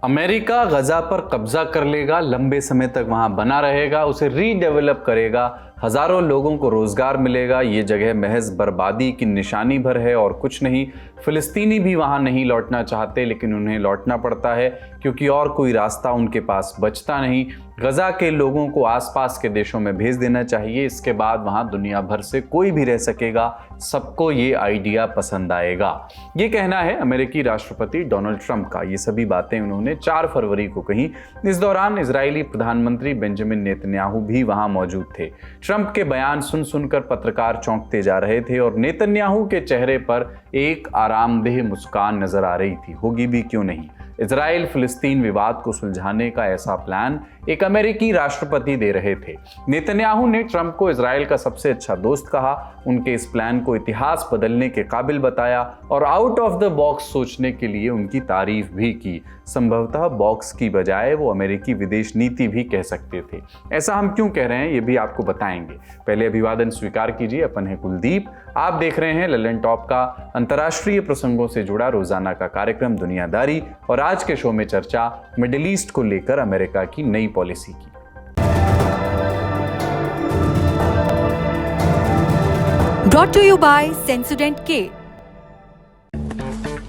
America गजा पर कब्जा कर लेगा, लंबे समय तक वहां बना रहेगा, उसे रीडेवलप करेगा, हजारों लोगों को रोजगार मिलेगा। ये जगह महज बर्बादी की निशानी भर है और कुछ नहीं। फिलिस्तीनी भी वहां नहीं लौटना चाहते, लेकिन उन्हें लौटना पड़ता है क्योंकि और कोई रास्ता उनके पास बचता नहीं। गजा के लोगों को आसपास के देशों में भेज देना चाहिए, इसके बाद वहां दुनिया भर से कोई भी रह सकेगा, सबको ये आइडिया पसंद आएगा। ये कहना है अमेरिकी राष्ट्रपति डोनाल्ड ट्रंप का। ये सभी बातें उन्होंने 4 फरवरी को कही। इस दौरान इजरायली प्रधानमंत्री बेंजामिन नेतन्याहू भी वहां मौजूद थे। ट्रंप के बयान सुन सुनकर पत्रकार चौंकते जा रहे थे और नेतन्याहू के चेहरे पर एक आरामदेह मुस्कान नजर आ रही थी। होगी भी क्यों नहीं। इजराइल फिलिस्तीन विवाद को सुलझाने का ऐसा प्लान एक अमेरिकी राष्ट्रपति दे रहे थे। नेतन्याहू ने ट्रंप को इजराइल का सबसे अच्छा दोस्त कहा, उनके इस प्लान को इतिहास बदलने के काबिल बताया और आउट ऑफ द बॉक्स सोचने के लिए उनकी तारीफ भी की। संभवतः बॉक्स की बजाय वो अमेरिकी विदेश नीति भी कह सकते थे। ऐसा हम क्यों कह रहे हैं ये भी आपको बताएंगे। पहले अभिवादन स्वीकार कीजिए। अपन है कुलदीप, आप देख रहे हैं ललन टॉप का अंतर्राष्ट्रीय प्रसंगों से जुड़ा रोजाना का कार्यक्रम दुनियादारी। और आज के शो में चर्चा मिडिल ईस्ट को लेकर अमेरिका की नई पॉलिसी की। Brought to you by Sensodyne K।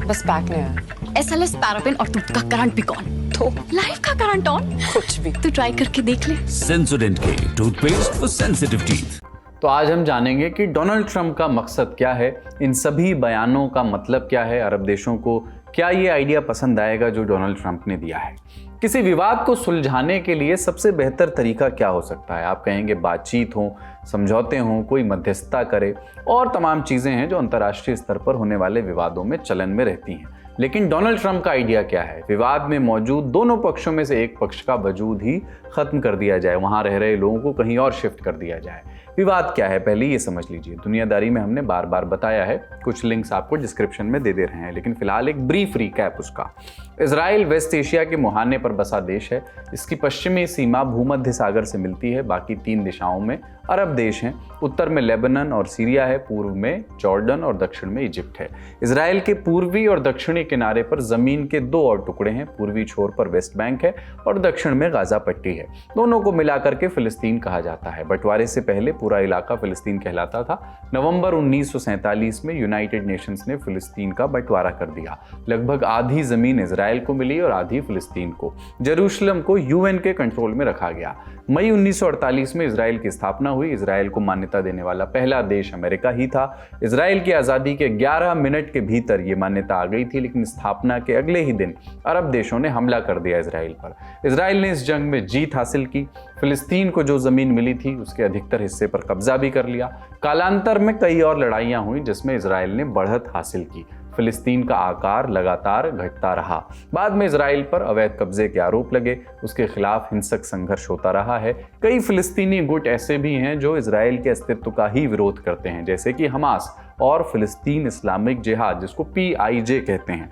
बस बैक नहीं आया। SLS पैराफिन और दूध का करंट भी कौन तो लाइफ का करंट ऑन कुछ भी तो ट्राई करके देख ले। Sensodyne K toothpaste for sensitive teeth. तो आज हम जानेंगे कि डोनाल्ड ट्रंप का मकसद क्या है, इन सभी बयानों का मतलब क्या है, अरब देशों को क्या ये आइडिया पसंद आएगा जो डोनाल्ड ट्रंप ने दिया है। किसी विवाद को सुलझाने के लिए सबसे बेहतर तरीका क्या हो सकता है। आप कहेंगे बातचीत हो, समझौते हों, कोई मध्यस्थता करे और तमाम चीज़ें हैं जो अंतर्राष्ट्रीय स्तर पर होने वाले विवादों में चलन में रहती हैं। लेकिन डोनाल्ड ट्रंप का आइडिया क्या है। विवाद में मौजूद दोनों पक्षों में से एक पक्ष का वजूद ही खत्म कर दिया जाए, वहां रह रहे लोगों को कहीं और शिफ्ट कर दिया जाए। विवाद क्या है पहले ये समझ लीजिए। दुनियादारी में हमने बार बार बताया है, कुछ लिंक्स आपको डिस्क्रिप्शन में दे दे रहे हैं, लेकिन फिलहाल एक ब्रीफ रिकैप उसका। इजराइल वेस्ट एशिया के मुहाने पर बसा देश है। इसकी पश्चिमी सीमा भूमध्य सागर से मिलती है। बाकी 3 दिशाओं में अरब देश हैं। उत्तर में लेबनान और सीरिया है, पूर्व में जॉर्डन और दक्षिण में इजिप्ट है। इजराइल के पूर्वी और दक्षिणी किनारे पर जमीन के 2 और टुकड़े हैं। पूर्वी छोर पर वेस्ट बैंक है और दक्षिण में गाजा पट्टी है। दोनों को मिलाकर के फिलिस्तीन कहा जाता है। बंटवारे से पहले पूरा इलाका फिलिस्तीन कहलाता था। नवंबर 1947 में यूनाइटेड नेशंस ने फिलिस्तीन का बंटवारा कर दिया। लगभग आधी जमीन इजराइल को मिली और आधी फिलिस्तीन को। जेरूशलम को यूएन के कंट्रोल में रखा गया। मई 1948 में इजराइल की स्थापना हुई। इजराइल को मान्यता देने वाला पहला देश अमेरिका ही था। इजराइल की आज़ादी के 11 मिनट के भीतर ये मान्यता आ गई थी, लेकिन स्थापना के अगले ही दिन अरब देशों ने हमला कर दिया इजराइल पर। इजराइल ने इस जंग में जीत हासिल की। फिलिस्तीन को जो जमीन मिली थी उसके अधिकतर हिस्से पर कब्जा भी कर लिया। कालांतर में कई और लड़ाइयां हुई जिसमें इजराइल ने बढ़त हासिल की। फिलिस्तीन का आकार लगातार घटता रहा। बाद में इजराइल पर अवैध कब्जे के आरोप लगे, उसके खिलाफ हिंसक संघर्ष होता रहा है। कई फिलिस्तीनी गुट ऐसे भी हैं जो इजराइल के अस्तित्व का ही विरोध करते हैं, जैसे कि हमास और फिलिस्तीन इस्लामिक जिहाद, जिसको PIJ कहते हैं।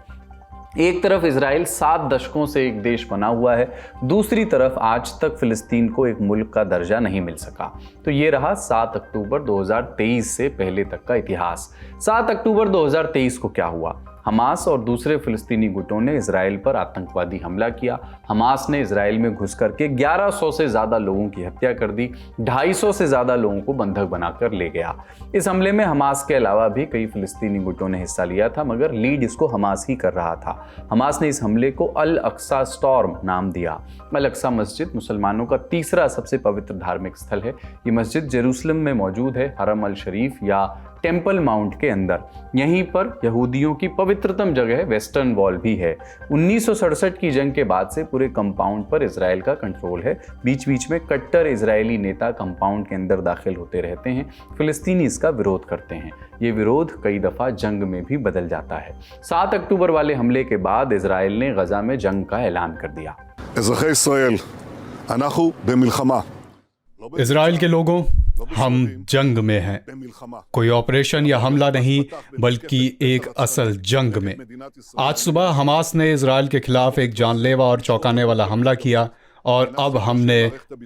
एक तरफ इजराइल 7 दशकों से एक देश बना हुआ है, दूसरी तरफ आज तक फिलिस्तीन को एक मुल्क का दर्जा नहीं मिल सका। तो ये रहा 7 अक्टूबर 2023 से पहले तक का इतिहास। 7 अक्टूबर 2023 को क्या हुआ। हमास और दूसरे फिलिस्तीनी गुटों ने इजराइल पर आतंकवादी हमला किया। हमास ने इजराइल में घुस करके 1100 से ज़्यादा लोगों की हत्या कर दी, 250 से ज़्यादा लोगों को बंधक बनाकर ले गया। इस हमले में हमास के अलावा भी कई फिलिस्तीनी गुटों ने हिस्सा लिया था, मगर लीड इसको हमास ही कर रहा था। हमास ने इस हमले को अल अक्सा स्टॉर्म नाम दिया। अल अक्सा मस्जिद मुसलमानों का तीसरा सबसे पवित्र धार्मिक स्थल है। ये मस्जिद जेरूसलम में मौजूद है, हरम अल शरीफ या टेम्पल माउंट के अंदर। यहीं पर यहूदियों की पवित्रतम जगह वेस्टर्न वॉल भी है। 1967 की जंग के बाद से पूरे कंपाउंड पर इजराइल का कंट्रोल है। बीच बीच में कट्टर इजरायली नेता कंपाउंड के अंदर दाखिल होते रहते हैं। फिलिस्तीनी इसका विरोध करते हैं। ये विरोध कई दफ़ा जंग में भी बदल जाता है। 7 अक्टूबर वाले हमले के बाद इजराइल ने गजा में जंग का ऐलान कर दिया। इजराइल के लोगों, हम जंग में हैं। कोई ऑपरेशन या हमला नहीं, बल्कि एक असल जंग में। आज सुबह हमास ने इजराइल के खिलाफ एक जानलेवा और चौंकाने वाला हमला किया और अब हमने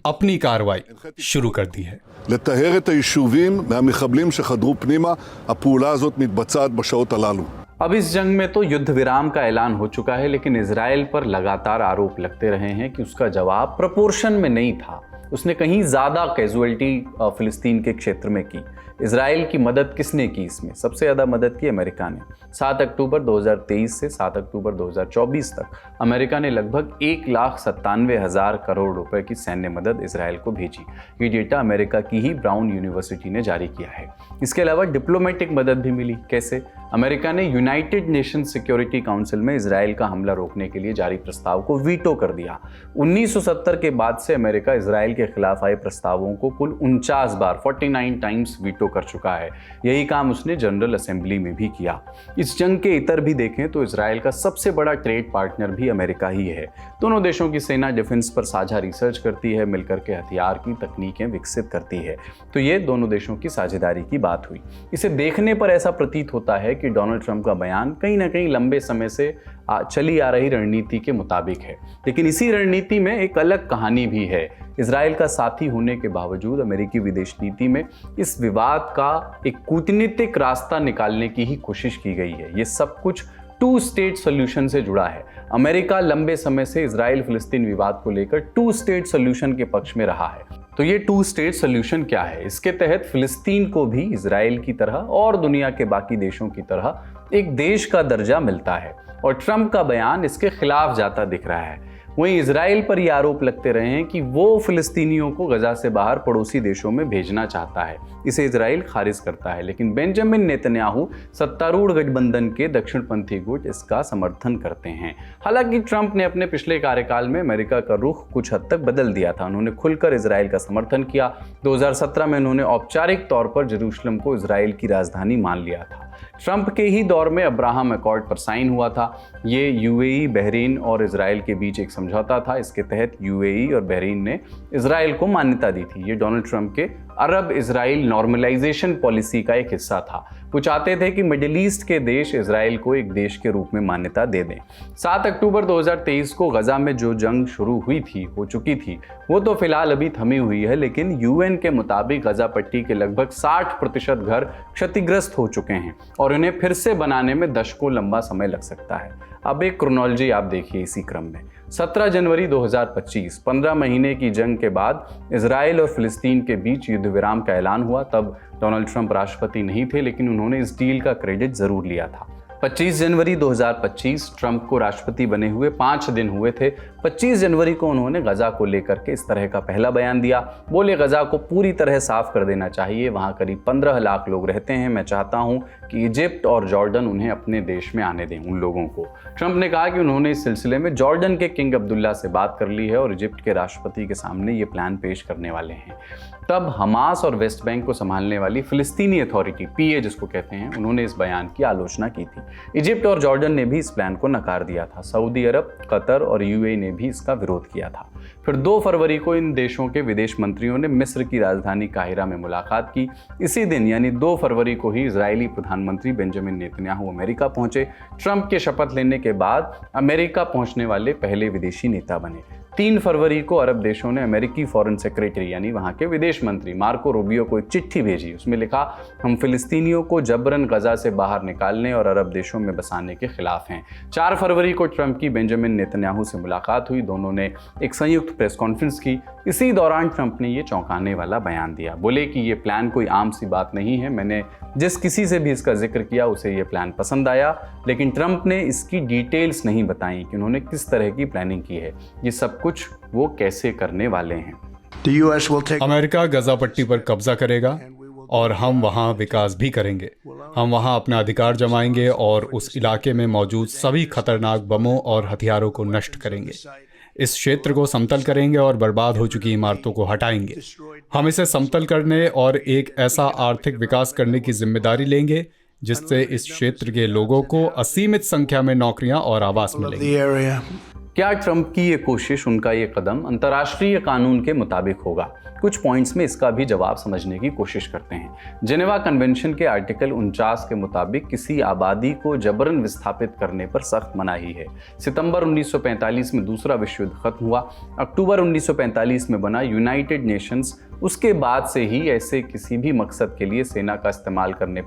अपनी कार्रवाई शुरू कर दी है। לטהר את היישובים מהמחבלים שחדרו פנימה. הפעולה הזאת מתבצעת בשעות הללו. अब इस जंग में तो युद्ध विराम का ऐलान हो चुका है, लेकिन इजराइल पर लगातार आरोप लगते रहे हैं कि उसका जवाब प्रोपोर्शन में नहीं था। उसने कहीं ज़्यादा कैजुअलिटी फिलिस्तीन के क्षेत्र में की। इजराइल की मदद किसने की? इसमें सबसे ज़्यादा मदद की अमेरिका ने। 7 अक्टूबर 2023 से 7 अक्टूबर 2024 तक अमेरिका ने लगभग 1,97,000 करोड़ रुपए की सैन्य मदद इजराइल को भेजी। ये डेटा अमेरिका की ही ब्राउन यूनिवर्सिटी ने जारी किया है। इसके अलावा डिप्लोमेटिक मदद भी मिली। कैसे? अमेरिका ने यूनाइटेड नेशंस सिक्योरिटी काउंसिल में इजराइल का हमला रोकने के लिए जारी प्रस्ताव को वीटो कर दिया। 1970 के बाद से अमेरिका इजराइल के खिलाफ आए प्रस्तावों को कुल 49 बार 49 टाइम्स वीटो कर चुका है। यही काम उसने जनरल असेंबली में भी किया। इस जंग के इतर भी देखें तो इजराइल का सबसे बड़ा ट्रेड पार्टनर भी अमेरिका ही है। दोनों देशों की सेना डिफेंस पर साझा रिसर्च करती है, मिलकर के हथियार की तकनीकें विकसित करती है। तो ये दोनों देशों की साझेदारी की बात हुई। इसे देखने पर ऐसा प्रतीत होता है कि डोनाल्ड ट्रंप का बयान कहीं ना कहीं लंबे समय से चली आ रही रणनीति के मुताबिक है। लेकिन इसी रणनीति में एक अलग कहानी भी है। इजराइल का साथी होने के बावजूद अमेरिकी विदेश नीति में इस विवाद का एक कूटनीतिक रास्ता निकालने की ही कोशिश की गई है। ये सब कुछ 2 स्टेट सोल्यूशन से जुड़ा है। अमेरिका लंबे समय से इजराइल फिलिस्तीन विवाद को लेकर 2 स्टेट सोल्यूशन के पक्ष में रहा है। तो ये 2 स्टेट सोल्यूशन क्या है? इसके तहत फिलिस्तीन को भी इजराइल की तरह और दुनिया के बाकी देशों की तरह एक देश का दर्जा मिलता है, और ट्रंप का बयान इसके खिलाफ जाता दिख रहा है। वहीं इजराइल पर ये आरोप लगते रहे हैं कि वो फिलिस्तीनियों को गजा से बाहर पड़ोसी देशों में भेजना चाहता है। इसे इजराइल खारिज करता है, लेकिन बेंजामिन नेतन्याहू सत्तारूढ़ गठबंधन के दक्षिणपंथी गुट इसका समर्थन करते हैं। हालांकि ट्रंप ने अपने पिछले कार्यकाल में अमेरिका का रुख कुछ हद तक बदल दिया था। उन्होंने खुलकर इजराइल का समर्थन किया। 2017 में उन्होंने औपचारिक तौर पर जेरूशलम को इजराइल की राजधानी मान लिया था। ट्रंप के ही दौर में अब्राहम अकॉर्ड पर साइन हुआ था। ये यूएई, बहरीन और इजराइल के बीच एक समझौता था। इसके तहत यूएई और बहरीन ने इजराइल को मान्यता दी थी। ये डोनाल्ड ट्रंप के अरब इजराइल नॉर्मलाइजेशन पॉलिसी का एक हिस्सा था। वो चाहते थे कि मिडिल ईस्ट के देश इजराइल को एक देश के रूप में मान्यता दे दें। 7 अक्टूबर 2023 को गजा में जो जंग शुरू हो चुकी थी, वो तो फिलहाल अभी थमी हुई है, लेकिन यूएन के मुताबिक गजा पट्टी के लगभग 60% घर क्षतिग्रस्त हो चुके हैं और इन्हें फिर से बनाने में दशकों लंबा समय लग सकता है। अब एक क्रोनोलॉजी आप देखिए इसी क्रम में। 17 जनवरी 2025, 15 महीने की जंग के बाद इजराइल और फिलिस्तीन के बीच युद्ध विराम का ऐलान हुआ। तब डोनाल्ड ट्रंप राष्ट्रपति नहीं थे, लेकिन उन्होंने इस डील का क्रेडिट जरूर लिया था। 25 जनवरी 2025 ट्रंप को राष्ट्रपति बने हुए 5 दिन हुए थे। 25 जनवरी को उन्होंने गजा को लेकर के इस तरह का पहला बयान दिया। बोले गजा को पूरी तरह साफ कर देना चाहिए, वहां करीब 15 लाख लोग रहते हैं। मैं चाहता हूं कि इजिप्ट और जॉर्डन उन्हें अपने देश में आने दें, उन लोगों को। ट्रंप ने कहा कि उन्होंने इस सिलसिले में जॉर्डन के किंग अब्दुल्ला से बात कर ली है और इजिप्ट के राष्ट्रपति के सामने ये प्लान पेश करने वाले हैं। तब हमास और वेस्ट बैंक को संभालने वाली फिलिस्तीनी अथॉरिटी, पीए जिसको कहते हैं, उन्होंने इस बयान की आलोचना की थी। इजिप्ट और जॉर्डन ने भी इस प्लान को नकार दिया था। सऊदी अरब, कतर और यूएई ने भी इसका विरोध किया था। फिर 2 फरवरी को इन देशों के विदेश मंत्रियों ने मिस्र की राजधानी काहिरा में मुलाकात की। इसी दिन यानी 2 फरवरी को ही इजरायली प्रधानमंत्री बेंजामिन नेतन्याहू अमेरिका पहुंचे। ट्रंप के शपथ लेने के बाद अमेरिका पहुंचने वाले पहले विदेशी नेता बने। 3 फरवरी को अरब देशों ने अमेरिकी फॉरेन सेक्रेटरी यानी वहां के विदेश मंत्री मार्को रूबियो को एक चिट्ठी भेजी। उसमें लिखा, हम फिलिस्तीनियों को जबरन गजा से बाहर निकालने और अरब देशों में बसाने के खिलाफ हैं। 4 फरवरी को ट्रंप की बेंजामिन नेतन्याहू से मुलाकात हुई। दोनों ने एक संयुक्त प्रेस कॉन्फ्रेंस की। इसी दौरान ट्रंप ने ये चौंकाने वाला बयान दिया। बोले कि ये प्लान कोई आम सी बात नहीं है। मैंने जिस किसी से भी इसका जिक्र किया उसे ये प्लान पसंद आया, लेकिन ट्रंप ने इसकी डिटेल्स नहीं बताई कि उन्होंने किस तरह की प्लानिंग की है, ये सब कुछ वो कैसे करने वाले हैं। अमेरिका गजा पट्टी पर कब्जा करेगा और हम वहाँ विकास भी करेंगे। हम वहाँ अपना अधिकार जमाएंगे और उस इलाके में मौजूद सभी खतरनाक बमों और हथियारों को नष्ट करेंगे। इस क्षेत्र को समतल करेंगे और बर्बाद हो चुकी इमारतों को हटाएंगे। हम इसे समतल करने और एक ऐसा आर्थिक विकास करने की जिम्मेदारी लेंगे जिससे इस क्षेत्र के लोगों को असीमित संख्या में नौकरियां और आवास मिलेंगे। क्या ट्रंप की ये कोशिश, उनका ये कदम अंतर्राष्ट्रीय कानून के मुताबिक होगा? कुछ पॉइंट्स में इसका भी जवाब समझने की कोशिश करते हैं। जेनेवा कन्वेंशन के आर्टिकल 49 के मुताबिक किसी आबादी को जबरन विस्थापित करने पर सख्त मनाही है। सितंबर 1945 में दूसरा विश्व युद्ध खत्म हुआ। अक्टूबर 1945 में बना यूनाइटेड नेशंस उसके बाद से ही ऐसे किसी भी मकसद के लिए सेना का इस्तेमाल करने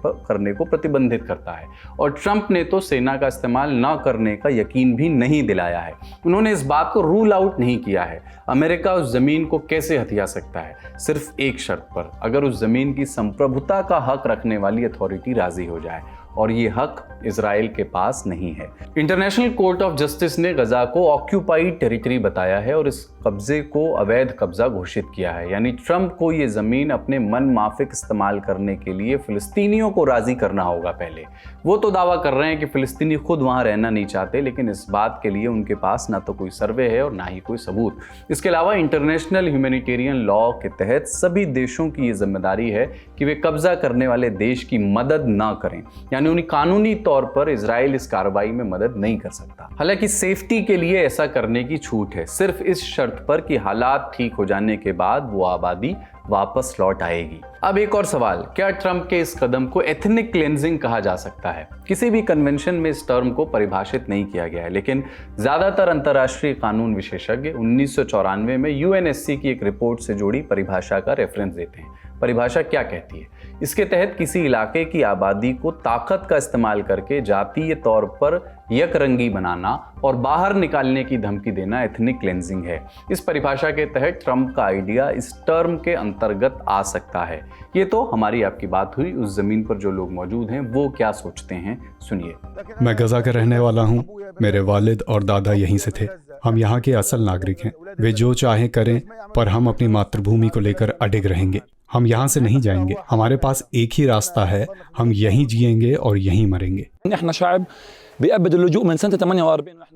को प्रतिबंधित करता है। और ट्रंप ने तो सेना का इस्तेमाल न करने का यकीन भी नहीं दिलाया है। उन्होंने इस बात को रूल आउट नहीं किया है। अमेरिका उस जमीन को कैसे हथिया सकता है? सिर्फ एक शर्त पर, अगर उस जमीन की संप्रभुता का हक रखने वाली अथॉरिटी राजी हो जाए, और ये हक इजराइल के पास नहीं है। इंटरनेशनल कोर्ट ऑफ जस्टिस ने गजा को ऑक्यूपाइड टेरिटरी बताया है और इस कब्जे को अवैध कब्जा घोषित किया है। यानी ट्रंप को ये जमीन अपने मन माफिक इस्तेमाल करने के लिए फिलिस्तीनियों को राजी करना होगा। पहले वो तो दावा कर रहे हैं कि फिलिस्तीनी खुद वहां रहना नहीं चाहते, लेकिन इस बात के लिए उनके पास ना तो कोई सर्वे है और ना ही कोई सबूत। इसके अलावा इंटरनेशनल ह्यूमैनिटेरियन लॉ के तहत सभी देशों की ये जिम्मेदारी है कि वे कब्जा करने वाले देश की मदद ना करें, यानी उन्हें कानूनी तौर पर इजराइल इस कार्रवाई में मदद नहीं कर सकता। हालांकि सेफ्टी के लिए ऐसा करने की छूट है, सिर्फ इस शर्त पर कि हालात ठीक हो जाने के बाद वो आबादी वापस लौट आएगी। अब एक और सवाल, क्या ट्रंप के इस कदम को एथनिक क्लेंजिंग कहा जा सकता है? किसी भी कन्वेंशन में इस टर्म को परिभाषित नहीं किया गया है, लेकिन ज्यादातर अंतर्राष्ट्रीय कानून विशेषज्ञ 1994 में यूएनएससी की एक रिपोर्ट से जुड़ी परिभाषा का रेफरेंस देते हैं। परिभाषा क्या कहती है? इसके तहत किसी इलाके की आबादी को ताकत का इस्तेमाल करके जातीय तौर पर यकरंगी बनाना और बाहर निकालने की धमकी देना एथनिक क्लेंजिंग है। इस परिभाषा के तहत ट्रंप का आइडिया इस टर्म के अंतर्गत आ सकता है। ये तो हमारी आपकी बात हुई। उस जमीन पर जो लोग मौजूद हैं वो क्या सोचते हैं, सुनिए। मैं गजा का रहने वाला हूँ। मेरे वालिद और दादा यहीं से थे। हम यहाँ के असल नागरिक हैं। वे जो चाहें करें, पर हम अपनी मातृभूमि को लेकर अडिग रहेंगे। हम यहाँ से नहीं जाएंगे। हमारे पास एक ही रास्ता है, हम यहीं जिएंगे और यहीं मरेंगे।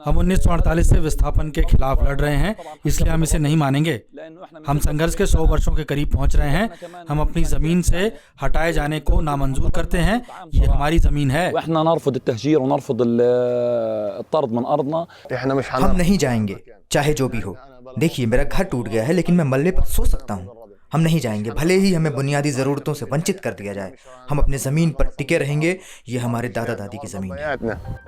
हम 1948 से विस्थापन के खिलाफ लड़ रहे हैं, इसलिए हम इसे नहीं मानेंगे। हम संघर्ष के 100 वर्षों के करीब पहुंच रहे हैं। हम अपनी जमीन से हटाए जाने को नामंजूर करते हैं। ये हमारी जमीन है। हम नहीं जाएंगे, चाहे जो भी हो। देखिए, मेरा घर टूट गया है, लेकिन मैं मलबे पर सो सकता हूँ। हम नहीं जाएंगे, भले ही हमें बुनियादी ज़रूरतों से वंचित कर दिया जाए। हम अपने ज़मीन पर टिके रहेंगे। ये हमारे दादा दादी की ज़मीन है।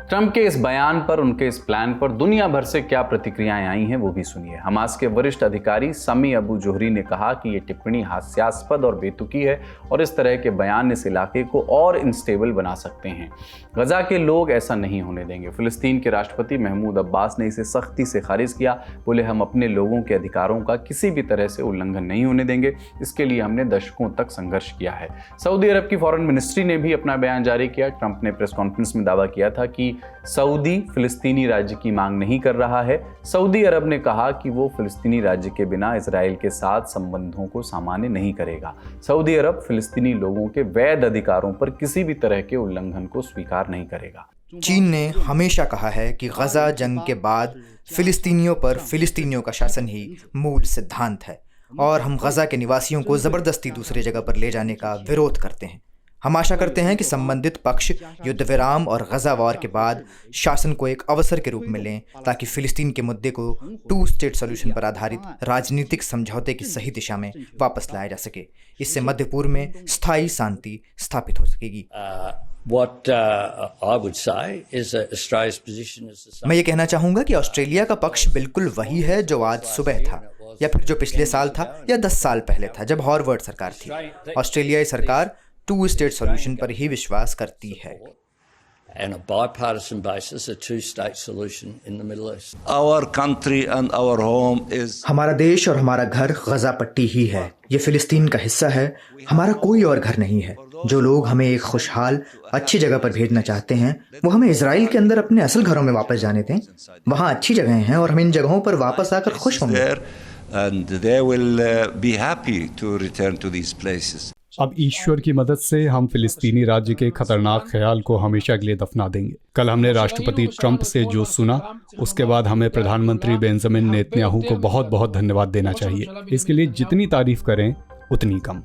ट्रंप के इस बयान पर, उनके इस प्लान पर दुनिया भर से क्या प्रतिक्रियाएं आई हैं वो भी सुनिए। हमास के वरिष्ठ अधिकारी समी अबू जोहरी ने कहा कि ये टिप्पणी हास्यास्पद और बेतुकी है और इस तरह के बयान इस इलाके को और इनस्टेबल बना सकते हैं। गजा के लोग ऐसा नहीं होने देंगे। फिलिस्तीन के राष्ट्रपति महमूद अब्बास ने इसे सख्ती से खारिज किया। बोले, हम अपने लोगों के अधिकारों का किसी भी तरह से उल्लंघन नहीं होने देंगे। इसके लिए हमने दशकों तक संघर्ष किया है। सऊदी अरब की फॉरेन मिनिस्ट्री ने भी अपना बयान जारी किया। ट्रंप ने प्रेस कॉन्फ्रेंस में दावा किया था कि सऊदी फिलिस्तीनी राज्य की मांग नहीं कर रहा है। सऊदी अरब ने कहा कि वो फिलिस्तीनी राज्य के बिना इजराइल के साथ संबंधों को सामान्य नहीं करेगा। सऊदी अरब फिलिस्तीनी लोगों के वैध अधिकारों पर किसी भी तरह के उल्लंघन को स्वीकार नहीं करेगा। चीन ने हमेशा कहा है कि गजा जंग के बाद फिलिस्तीनियों पर फिलिस्तीनियों का शासन ही मूल सिद्धांत है, और हम गजा के निवासियों को ज़बरदस्ती दूसरी जगह पर ले जाने का विरोध करते हैं। हम आशा करते हैं कि संबंधित पक्ष युद्ध विराम और गजा वॉर के बाद शासन को एक अवसर के रूप में लें, ताकि फिलिस्तीन के मुद्दे को 2 स्टेट सॉल्यूशन पर आधारित राजनीतिक समझौते की सही दिशा में वापस लाया जा सके। इससे मध्य पूर्व में स्थायी शांति स्थापित हो सकेगी। मैं ये कहना चाहूँगा कि ऑस्ट्रेलिया का पक्ष बिल्कुल वही है जो आज सुबह था, या फिर जो पिछले साल था, या 10 साल पहले था जब हॉवर्ड सरकार थी। ऑस्ट्रेलियाई सरकार 2 स्टेट सॉल्यूशन पर ही विश्वास करती है। and a bipartisan basis, a two-state solution in the Middle East. Our country and our home is... हमारा देश और हमारा घर गजा पट्टी ही है। ये फिलिस्तीन का हिस्सा है। हमारा कोई और घर नहीं है। जो लोग हमें एक खुशहाल अच्छी जगह पर भेजना चाहते हैं, वो हमें इजराइल के अंदर अपने असल घरों में वापस जाने दें। वहाँ अच्छी जगहें हैं और हम इन जगहों पर वापस आकर खुश होंगे। And they will be happy to return to these places. अब ईश्वर की मदद से हम फिलिस्तीनी राज्य के खतरनाक ख्याल को हमेशा के लिए दफना देंगे। कल हमने राष्ट्रपति ट्रंप से जो सुना, उसके बाद हमें प्रधानमंत्री बेंजामिन नेतन्याहू को बहुत बहुत धन्यवाद देना चाहिए। इसके लिए जितनी तारीफ करें उतनी कम।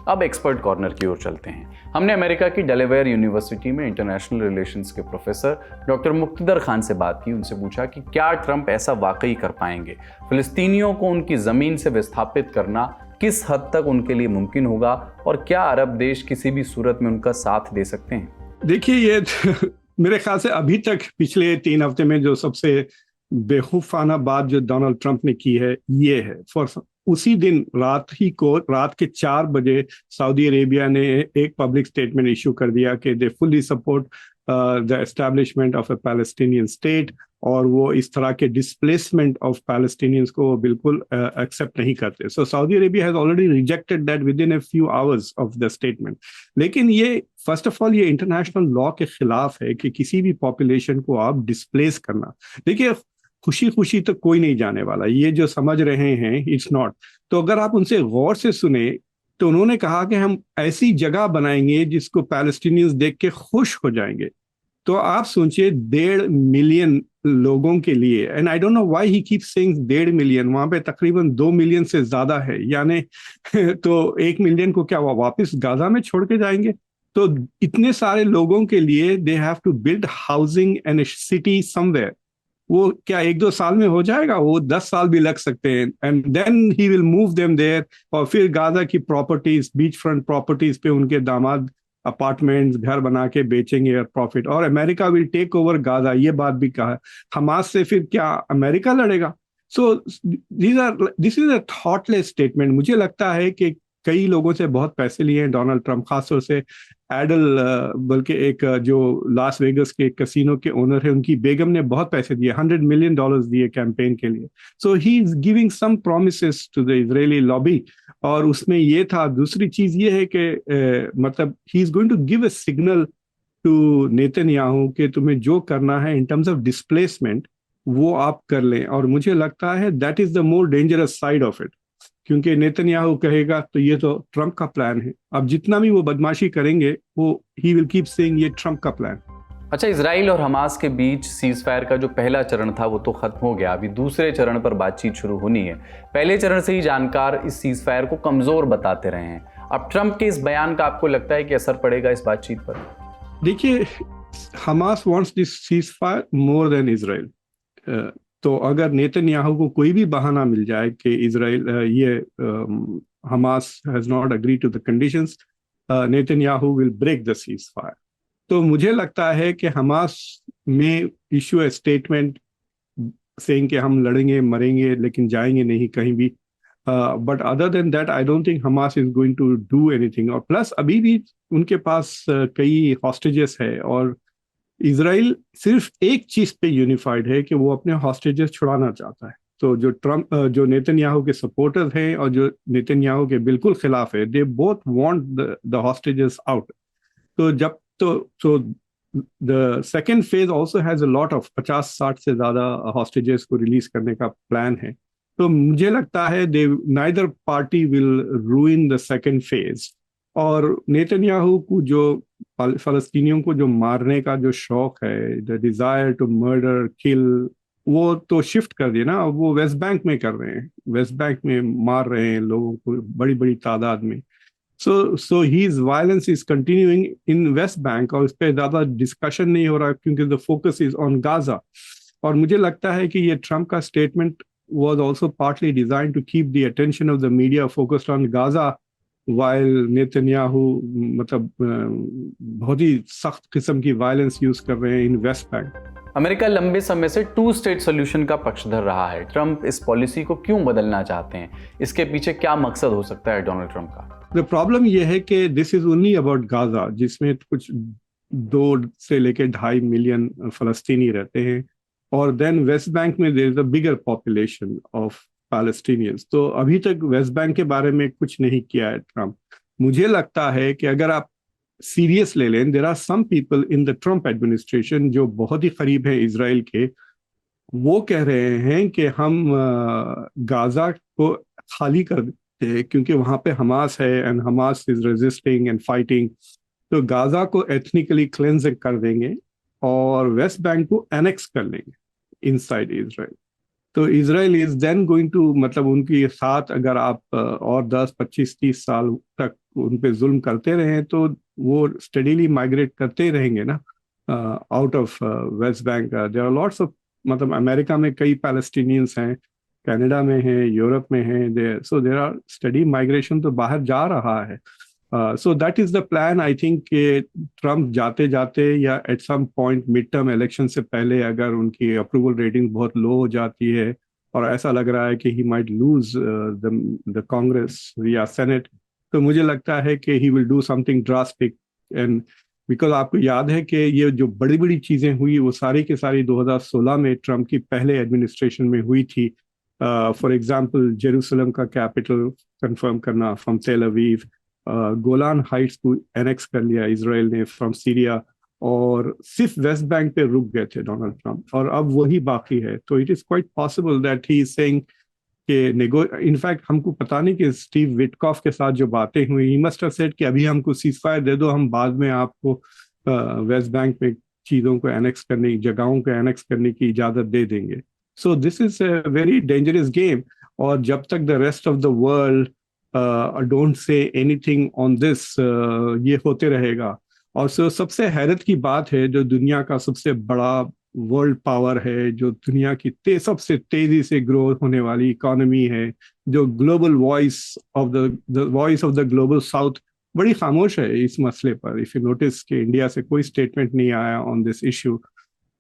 अब एक्सपर्ट कॉर्नर की ओर चलते हैं। हमने अमेरिका की डेलावेयर यूनिवर्सिटी में इंटरनेशनल रिलेशंस के प्रोफेसर डॉक्टर मुक्तदर खान से बात की। उनसे पूछा कि क्या ट्रंप ऐसा वाकई कर पाएंगे? फिलिस्तीनियों को उनकी ज़मीन से विस्थापित करना किस हद तक उनके लिए मुमकिन होगा, और क्या अरब देश किसी भी सूरत में उनका साथ दे सकते हैं? देखिए, ये मेरे ख्याल से अभी तक पिछले 3 हफ्ते में जो सबसे बेवकूफाना बात जो डोनाल्ड ट्रंप ने की है, ये है। उसी दिन रात के 4 बजे सऊदी अरेबिया ने एक पब्लिक स्टेटमेंट इशू कर दिया कि they fully support the establishment of a Palestinian state, और वो इस तरह के डिस्प्लेसमेंट ऑफ पैलेस्टीनियंस को बिल्कुल एक्सेप्ट नहीं करते. So Saudi Arabia has already rejected that within a few hours of the statement. लेकिन ये फर्स्ट ऑफ ऑल ये इंटरनेशनल लॉ के खिलाफ है कि किसी भी पॉपुलेशन को आप डिस्प्लेस करना. देखिए, खुशी खुशी तो कोई नहीं जाने वाला, ये जो समझ रहे हैं इट्स नॉट. तो अगर आप उनसे गौर से सुने तो उन्होंने कहा कि हम ऐसी जगह बनाएंगे जिसको पैलेस्टीनियंस देख के खुश हो जाएंगे. तो आप सोचिए 1.5 मिलियन लोगों के लिए, and I don't know why he keep saying 1.5 million, वहां पे तकरीबन 2 मिलियन से ज्यादा है, यानी तो 1 मिलियन को क्या वो वापस गाजा में छोड़ के जाएंगे? तो इतने सारे लोगों के लिए they have to build housing and city somewhere. वो क्या 1-2 साल में हो जाएगा? वो 10 साल भी लग सकते हैं. And then he will move them there, और फिर गाजा की प्रॉपर्टीज, बीच फ्रंट प्रॉपर्टीज पे उनके दामाद अपार्टमेंट्स, घर बना के बेचेंगे और प्रॉफिट, और America will take over Gaza. ये बात भी कहा है. हमास से फिर क्या अमेरिका लड़ेगा? So this is a thoughtless statement. मुझे लगता है कि कई लोगों से बहुत पैसे लिए हैं डोनाल्ड ट्रंप, खासतौर से एडल, बल्कि एक जो लास वेगस के कसिनो के ओनर है, उनकी बेगम ने बहुत पैसे दिए, $100 मिलियन दिए कैंपेन के लिए. So he is giving some promises to the Israeli lobby, और उसमें ये था. दूसरी चीज ये है कि मतलब he is going to give a signal to Netanyahu कि तुम्हें जो करना है इन टर्म्स ऑफ डिस्प्लेसमेंट वो आप कर लें. और मुझे लगता है that is the more dangerous side of it, क्योंकि नेतन्याहू कहेगा तो ये तो ट्रंप का प्लान है. अब जितना भी वो बदमाशी करेंगे वो ही विल कीप सेइंग ये ट्रंप का प्लान. अच्छा, इजराइल और हमास के बीच सीज फायर का जो पहला चरण था वो तो खत्म हो गया, अभी दूसरे चरण पर बातचीत शुरू होनी है. पहले चरण से ही जानकार इस सीज फायर को कमजोर बताते रहे हैं. अब ट्रंप के इस बयान का आपको लगता है कि असर पड़ेगा इस बातचीत पर? देखिए, Hamas wants this cease fire more than Israel. तो अगर नेतन्याहू को कोई भी बहाना मिल जाए कि Israel Hamas has not agree to the conditions, Netanyahu will break the ceasefire. तो मुझे लगता है कि हमास में इशू ए स्टेटमेंट सेइंग कि हम लड़ेंगे मरेंगे लेकिन जाएंगे नहीं कहीं भी. But other than that I don't think Hamas is going to do anything. और प्लस अभी भी उनके पास कई हॉस्टेजेस है, और इजराइल सिर्फ एक चीज पे यूनिफाइड है कि वो अपने हॉस्टेजेस छुड़ाना चाहता है. तो जो नेतन्याहू के सपोर्टर्स हैं और जो नेतन्याहू के बिल्कुल खिलाफ है, they both want the hostages out. तो जब तो the second phase also has a lot of 50-60 से ज्यादा हॉस्टेजेस को रिलीज करने का प्लान है. तो मुझे लगता है they neither party will ruin the second phase. और नेतन्याहू को जो फलस्तीनियों को जो मारने का जो शौक है, द डिजायर टू मर्डर किल, वो तो शिफ्ट कर दिया ना. वो वेस्ट बैंक में कर रहे हैं, वेस्ट बैंक में मार रहे हैं लोगों को बड़ी बड़ी तादाद में. So his violence is continuing in West Bank, और इस पर ज्यादा डिस्कशन नहीं हो रहा क्योंकि the focus is on Gaza. और मुझे लगता है कि ये ट्रम्प का statement was also partly designed to keep the attention of the media focused on Gaza, while Netanyahu मतलब बहुत ही सख्त किस्म की वायलेंस यूज कर रहे हैं इन वेस्ट बैंक. अमेरिका लंबे समय से 2 स्टेट सॉल्यूशन का पक्षधर रहा है. ट्रंप इस पॉलिसी को क्यों बदलना चाहते हैं? इसके पीछे क्या मकसद हो सकता है डोनाल्ड ट्रंप का? द प्रॉब्लम यह है कि this is only about Gaza, जिसमें कुछ 2 से लेकर 2.5 मिलियन फलस्तीनी रहते हैं, और देन वेस्ट बैंक में there is a bigger population of Palestinians. तो अभी तक वेस्ट बैंक के बारे में कुछ नहीं किया है ट्रम्प. मुझे लगता है कि अगर आप सीरियस ले लें, there are some people in the Trump administration जो बहुत ही करीब है इजराइल के, वो कह रहे हैं कि हम गाजा को खाली कर देते हैं क्योंकि वहां पे हमास है and Hamas is resisting and fighting. तो गाजा को एथनिकली क्लेंज कर देंगे और वेस्ट बैंक को एनेक्स कर लेंगे इनसाइड इजराइल. तो Israel is then going to, मतलब उनके साथ अगर आप और 10, 25, 30 साल तक उन पे जुल्म करते रहे तो वो स्टडीली माइग्रेट करते रहेंगे ना out of West Bank. There are lots of, मतलब अमेरिका में कई पैलेस्टीनियंस हैं, कनाडा में हैं, यूरोप में हैं, so there are study migration तो बाहर जा रहा है. So that is the plan. I think कि ट्रम्प जाते जाते या at some point midterm election से पहले अगर उनकी अप्रूवल रेटिंग बहुत लो हो जाती है और ऐसा लग रहा है कि he might lose the Congress या सेनेट। तो मुझे लगता है कि he will do something drastic. And because आपको याद है कि ये जो बड़ी बड़ी चीज़ें हुई वो सारी की सारी 2016 में ट्रम्प की पहले एडमिनिस्ट्रेशन में हुई थी। फॉर एग्जांपल जेरूसलम का कैपिटल कंफर्म करना फ्रॉम तेल अवीव, गोलान हाइट्स को एनेक्स कर लिया इसराइल ने फ्रॉम सीरिया, और सिर्फ वेस्ट बैंक पे रुक गए थे डोनाल्ड ट्रम्प, और अब वही बाकी है। तो it is quite possible that he is saying कि इनफैक्ट हमको पता नहीं कि स्टीव विटकॉफ के साथ जो बातें हुई, ही मस्ट हैव सेड कि अभी हमको सीजफायर दे दो, हम बाद में आपको वेस्ट बैंक में चीज़ों को एनेक्स करने, जगहों को एनेक्स करने की इजाज़त दे देंगे। So this is a very dangerous game. और जब तक the rest of the world don't say anything on this, ये होते रहेगा। और सबसे हैरत की बात है, जो दुनिया का सबसे बड़ा वर्ल्ड पावर है, जो दुनिया की सबसे तेजी से ग्रो होने वाली इकोनॉमी है, जो global voice of the global south, बड़ी खामोश है इस मसले पर। इफ यू नोटिस कि इंडिया से कोई स्टेटमेंट नहीं आया on this issue.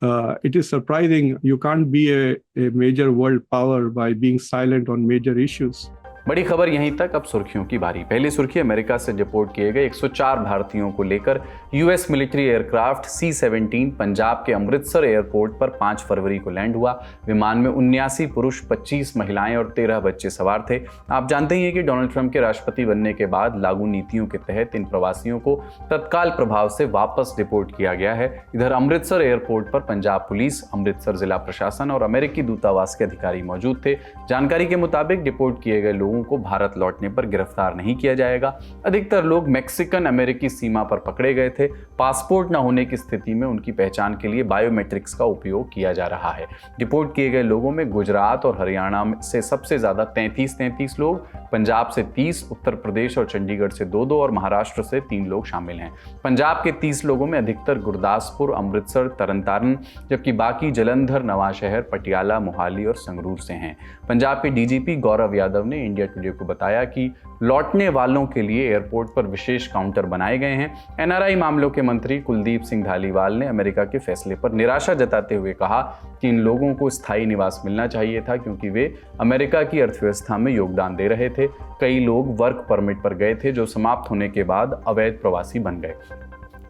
It is surprising, you can't be a major world power by being silent on major issues. बड़ी खबर यहीं तक, अब सुर्खियों की बारी। पहली सुर्खी अमेरिका से डिपोर्ट किए गए 104 भारतीयों को लेकर US military aircraft C-17 Punjab के अमृतसर एयरपोर्ट पर 5 फरवरी को लैंड हुआ। विमान में 79 पुरुष, 25 महिलाएं और 13 बच्चे सवार थे। आप जानते ही हैं कि डोनाल्ड ट्रंप के राष्ट्रपति बनने के बाद लागू नीतियों के तहत इन प्रवासियों को तत्काल प्रभाव से वापस डिपोर्ट किया गया है। इधर अमृतसर एयरपोर्ट पर पंजाब पुलिस, अमृतसर जिला प्रशासन और अमेरिकी दूतावास के अधिकारी मौजूद थे। जानकारी के मुताबिक डिपोर्ट किए गए लोगों को भारत लौटने पर गिरफ्तार नहीं किया जाएगा। अधिकतर लोग मैक्सिकन अमेरिकी सीमा पर पकड़े गए थे। पासपोर्ट न होने की स्थिति में उनकी पहचान के लिए बायोमेट्रिक्स का उपयोग किया जा रहा है। डिपोर्ट किए गए लोगों में गुजरात और हरियाणा से सबसे ज्यादा 33 लोग, पंजाब से 30, उत्तर प्रदेश और चंडीगढ़ से 2 और महाराष्ट्र से 3 लोग शामिल हैं। पंजाब के 30 लोगों में अधिकतर गुरदासपुर, अमृतसर, तरनतारन, जबकि बाकी जलंधर, नवांशहर, पटियाला, मोहाली और संगरूर से हैं। पंजाब के डीजीपी गौरव यादव ने इंडिया टुडे को बताया कि लौटने वालों के लिए एयरपोर्ट पर विशेष काउंटर बनाए गए हैं। एनआरआई मामलों के मंत्री कुलदीप सिंह धालीवाल ने अमेरिका के फैसले पर निराशा जताते हुए कहा कि इन लोगों को स्थायी निवास मिलना चाहिए था, क्योंकि वे अमेरिका की अर्थव्यवस्था में योगदान दे रहे थे। कई लोग वर्क परमिट पर गए थे, जो समाप्त होने के बाद अवैध प्रवासी बन गए।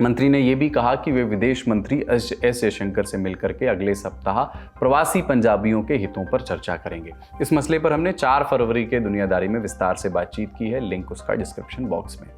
मंत्री ने यह भी कहा कि वे विदेश मंत्री एस जयशंकर से मिलकर के अगले सप्ताह प्रवासी पंजाबियों के हितों पर चर्चा करेंगे। इस मसले पर हमने 4 फरवरी के दुनियादारी में विस्तार से बातचीत की है, लिंक उसका डिस्क्रिप्शन बॉक्स में।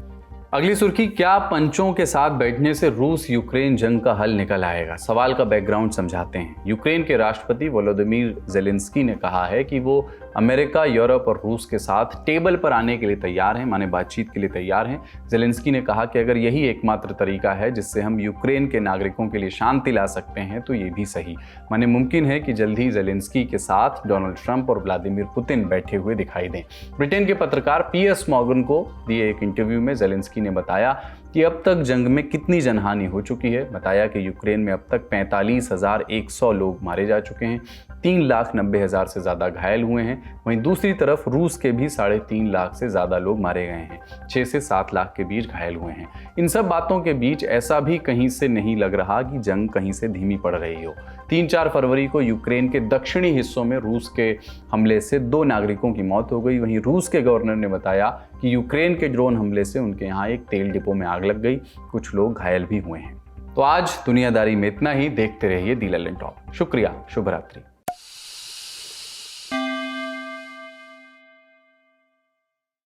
अगली सुर्खी, क्या पंचों के साथ बैठने से रूस यूक्रेन जंग का हल निकल आएगा? सवाल का बैकग्राउंड समझाते हैं। यूक्रेन के राष्ट्रपति वोलोदिमीर जेलेंस्की ने कहा है कि वो अमेरिका, यूरोप और रूस के साथ टेबल पर आने के लिए तैयार हैं, माने बातचीत के लिए तैयार हैं। जेलेंस्की ने कहा कि अगर यही एकमात्र तरीका है जिससे हम यूक्रेन के नागरिकों के लिए शांति ला सकते हैं तो ये भी सही, माने मुमकिन है कि जल्द ही जेलेंस्की के साथ डोनाल्ड ट्रंप और व्लादिमीर पुतिन बैठे हुए दिखाई दें। ब्रिटेन के पत्रकार पियर्स मॉर्गन को दिए एक इंटरव्यू में जेलेंस्की ने बताया कि अब तक जंग में कितनी जनहानि हो चुकी है। बताया कि यूक्रेन में अब तक 45,100 लोग मारे जा चुके हैं, 3,90,000 से ज़्यादा घायल हुए हैं। वहीं दूसरी तरफ रूस के भी 3.5 लाख से ज़्यादा लोग मारे गए हैं, 6 से 7 लाख के बीच घायल हुए हैं। इन सब बातों के बीच ऐसा भी कहीं से नहीं लग रहा कि जंग कहीं से धीमी पड़ रही हो। 3-4 फरवरी को यूक्रेन के दक्षिणी हिस्सों में रूस के हमले से 2 नागरिकों की मौत हो गई। वहीं रूस के गवर्नर ने बताया कि यूक्रेन के ड्रोन हमले से उनके यहाँ एक तेल डिपो में आग लग गई, कुछ लोग घायल भी हुए हैं। तो आज दुनियादारी में इतना ही। देखते रहिए दी ललन टॉप। शुक्रिया, शुभ रात्रि।